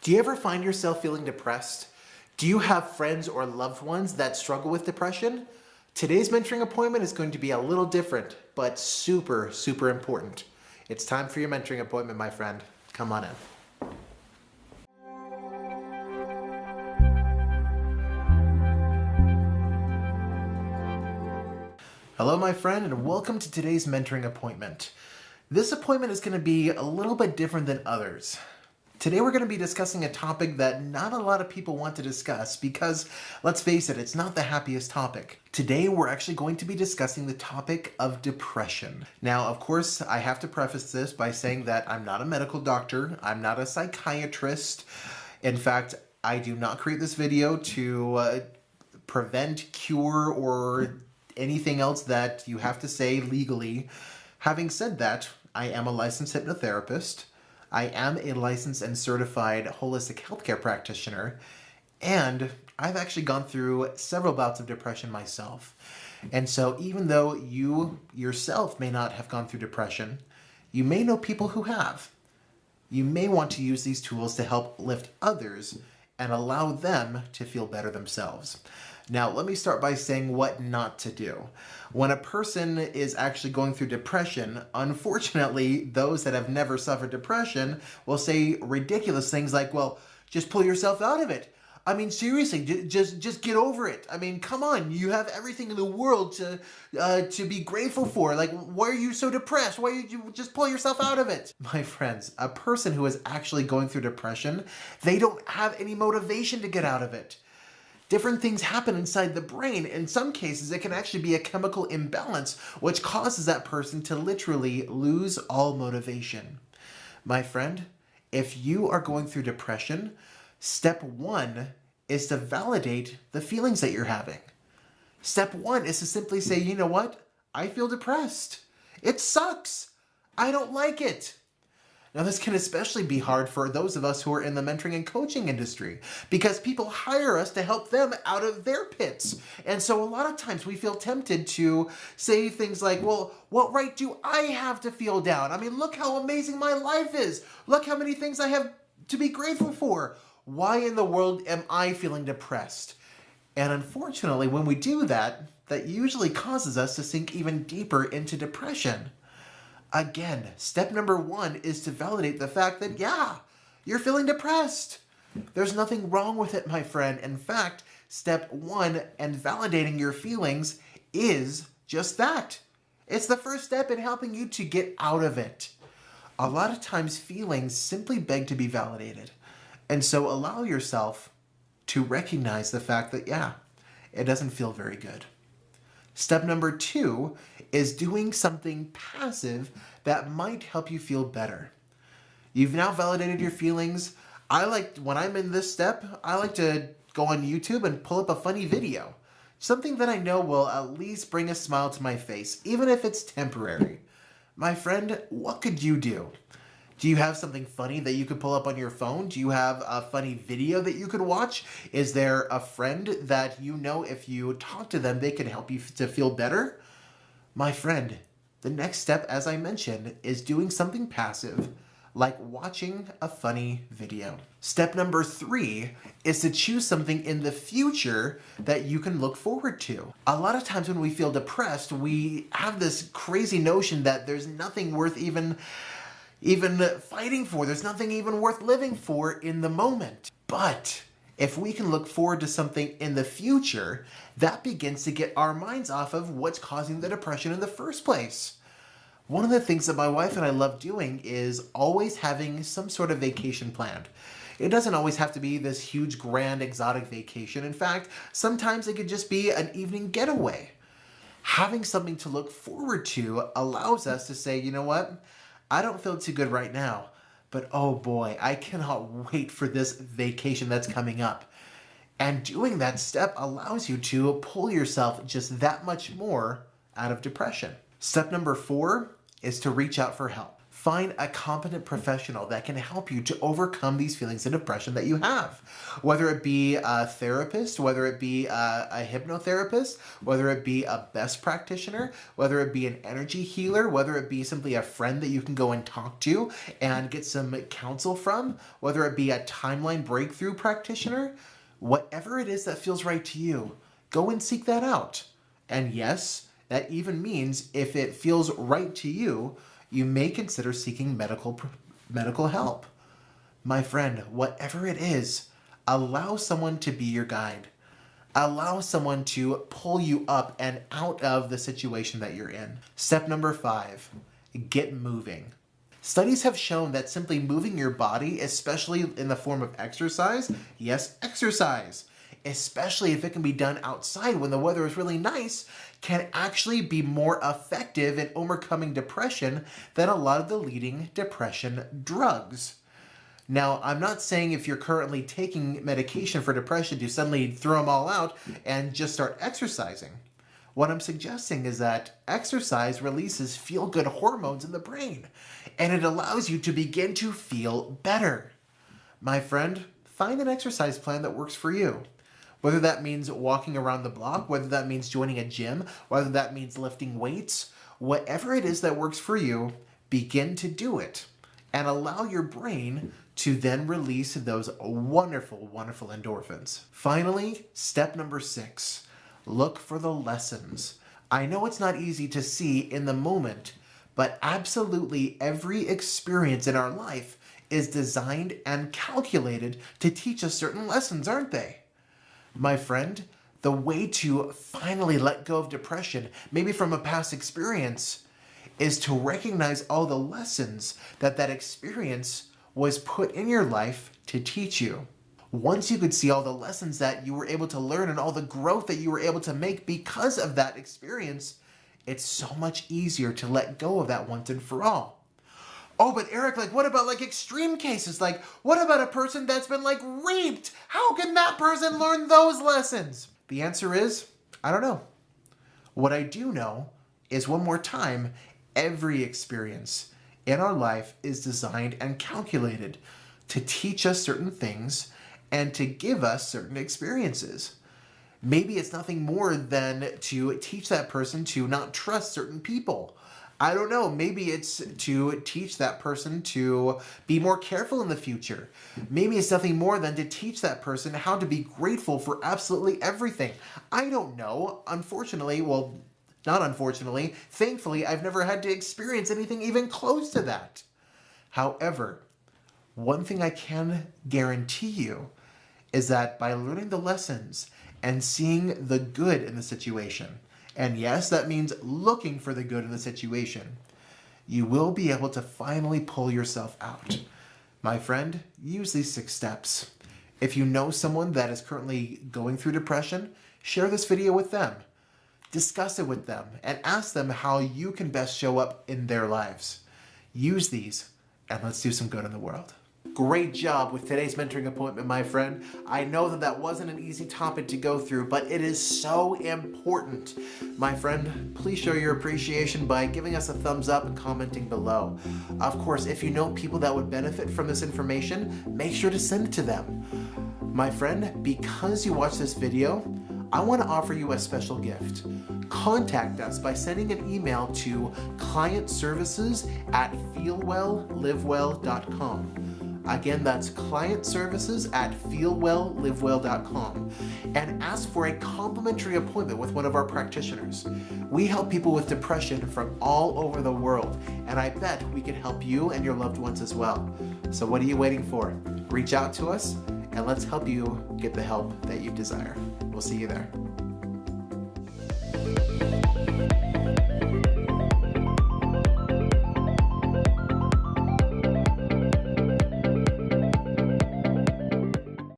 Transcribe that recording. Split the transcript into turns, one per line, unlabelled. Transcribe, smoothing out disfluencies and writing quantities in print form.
Do you ever find yourself feeling depressed? Do you have friends or loved ones that struggle with depression? Today's mentoring appointment is going to be a little different, but super, super important. It's time for your mentoring appointment, my friend. Come on in. Hello, my friend, and welcome to today's mentoring appointment. This appointment is going to be a little bit different than others. Today we're going to be discussing a topic that not a lot of people want to discuss because, let's face it, it's not the happiest topic. Today we're actually going to be discussing the topic of depression. Now, of course, I have to preface this by saying that I'm not a medical doctor, I'm not a psychiatrist. In fact, I do not create this video to prevent, cure, or anything else that you have to say legally. Having said that, I am a licensed hypnotherapist. I am a licensed and certified holistic healthcare practitioner, and I've actually gone through several bouts of depression myself. And so even though you yourself may not have gone through depression, you may know people who have. You may want to use these tools to help lift others and allow them to feel better themselves. Now, let me start by saying what not to do. When a person is actually going through depression, unfortunately, those that have never suffered depression will say ridiculous things like, well, just pull yourself out of it. I mean, seriously, just get over it. I mean, come on, you have everything in the world to be grateful for. Like, why are you so depressed? Why did you just pull yourself out of it? My friends, a person who is actually going through depression, they don't have any motivation to get out of it. Different things happen inside the brain. In some cases, it can actually be a chemical imbalance, which causes that person to literally lose all motivation. My friend, if you are going through depression, step one is to validate the feelings that you're having. Step one is to simply say, you know what? I feel depressed. It sucks. I don't like it. Now, this can especially be hard for those of us who are in the mentoring and coaching industry because people hire us to help them out of their pits. And so a lot of times we feel tempted to say things like, well, what right do I have to feel down? I mean, look how amazing my life is. Look how many things I have to be grateful for. Why in the world am I feeling depressed? And unfortunately, when we do that, that usually causes us to sink even deeper into depression. Again, step number one is to validate the fact that, yeah, you're feeling depressed. There's nothing wrong with it, my friend. In fact, step one and validating your feelings is just that. It's the first step in helping you to get out of it. A lot of times feelings simply beg to be validated. And so allow yourself to recognize the fact that, yeah, it doesn't feel very good. Step number two is doing something passive that might help you feel better. You've now validated your feelings. When I'm in this step, I like to go on YouTube and pull up a funny video. Something that I know will at least bring a smile to my face, even if it's temporary. My friend, what could you do? Do you have something funny that you could pull up on your phone? Do you have a funny video that you could watch? Is there a friend that you know if you talk to them, they can help you to feel better? My friend, the next step, as I mentioned, is doing something passive, like watching a funny video. Step number three is to choose something in the future that you can look forward to. A lot of times when we feel depressed, we have this crazy notion that there's nothing worth even fighting for. There's nothing even worth living for in the moment. But if we can look forward to something in the future, that begins to get our minds off of what's causing the depression in the first place. One of the things that my wife and I love doing is always having some sort of vacation planned. It doesn't always have to be this huge, grand, exotic vacation. In fact, sometimes it could just be an evening getaway. Having something to look forward to allows us to say, you know what? I don't feel too good right now, but oh boy, I cannot wait for this vacation that's coming up. And doing that step allows you to pull yourself just that much more out of depression. Step number four is to reach out for help. Find a competent professional that can help you to overcome these feelings of depression that you have. Whether it be a therapist, whether it be a hypnotherapist, whether it be a best practitioner, whether it be an energy healer, whether it be simply a friend that you can go and talk to and get some counsel from, whether it be a timeline breakthrough practitioner, whatever it is that feels right to you, go and seek that out. And yes, that even means if it feels right to you, you may consider seeking medical help. My friend, whatever it is, allow someone to be your guide. Allow someone to pull you up and out of the situation that you're in. Step number 5, get moving. Studies have shown that simply moving your body, especially in the form of exercise, yes, exercise, especially if it can be done outside when the weather is really nice, can actually be more effective in overcoming depression than a lot of the leading depression drugs. Now, I'm not saying if you're currently taking medication for depression to suddenly throw them all out and just start exercising. What I'm suggesting is that exercise releases feel-good hormones in the brain, and it allows you to begin to feel better. My friend, find an exercise plan that works for you. Whether that means walking around the block, whether that means joining a gym, whether that means lifting weights, whatever it is that works for you, begin to do it and allow your brain to then release those wonderful, wonderful endorphins. Finally, step number 6, look for the lessons. I know it's not easy to see in the moment, but absolutely every experience in our life is designed and calculated to teach us certain lessons, aren't they? My friend, the way to finally let go of depression, maybe from a past experience, is to recognize all the lessons that experience was put in your life to teach you. Once you could see all the lessons that you were able to learn and all the growth that you were able to make because of that experience, it's so much easier to let go of that once and for all. Oh, but Eric, what about extreme cases? What about a person that's been raped? How can that person learn those lessons? The answer is, I don't know. What I do know is, one more time, every experience in our life is designed and calculated to teach us certain things and to give us certain experiences. Maybe it's nothing more than to teach that person to not trust certain people. I don't know, maybe it's to teach that person to be more careful in the future. Maybe it's nothing more than to teach that person how to be grateful for absolutely everything. I don't know. Unfortunately, well, not unfortunately, thankfully, I've never had to experience anything even close to that. However, one thing I can guarantee you is that by learning the lessons and seeing the good in the situation, and yes, that means looking for the good in the situation, you will be able to finally pull yourself out. My friend, use these 6 steps. If you know someone that is currently going through depression, share this video with them. Discuss it with them and ask them how you can best show up in their lives. Use these and let's do some good in the world. Great job with today's mentoring appointment, my friend. I know that wasn't an easy topic to go through, but it is so important. My friend, please show your appreciation by giving us a thumbs up and commenting below. Of course, if you know people that would benefit from this information, make sure to send it to them. My friend, because you watched this video, I want to offer you a special gift. Contact us by sending an email to clientservices@feelwelllivewell.com. Again, that's clientservices@feelwelllivewell.com, and ask for a complimentary appointment with one of our practitioners. We help people with depression from all over the world, and I bet we can help you and your loved ones as well. So what are you waiting for? Reach out to us, and let's help you get the help that you desire. We'll see you there.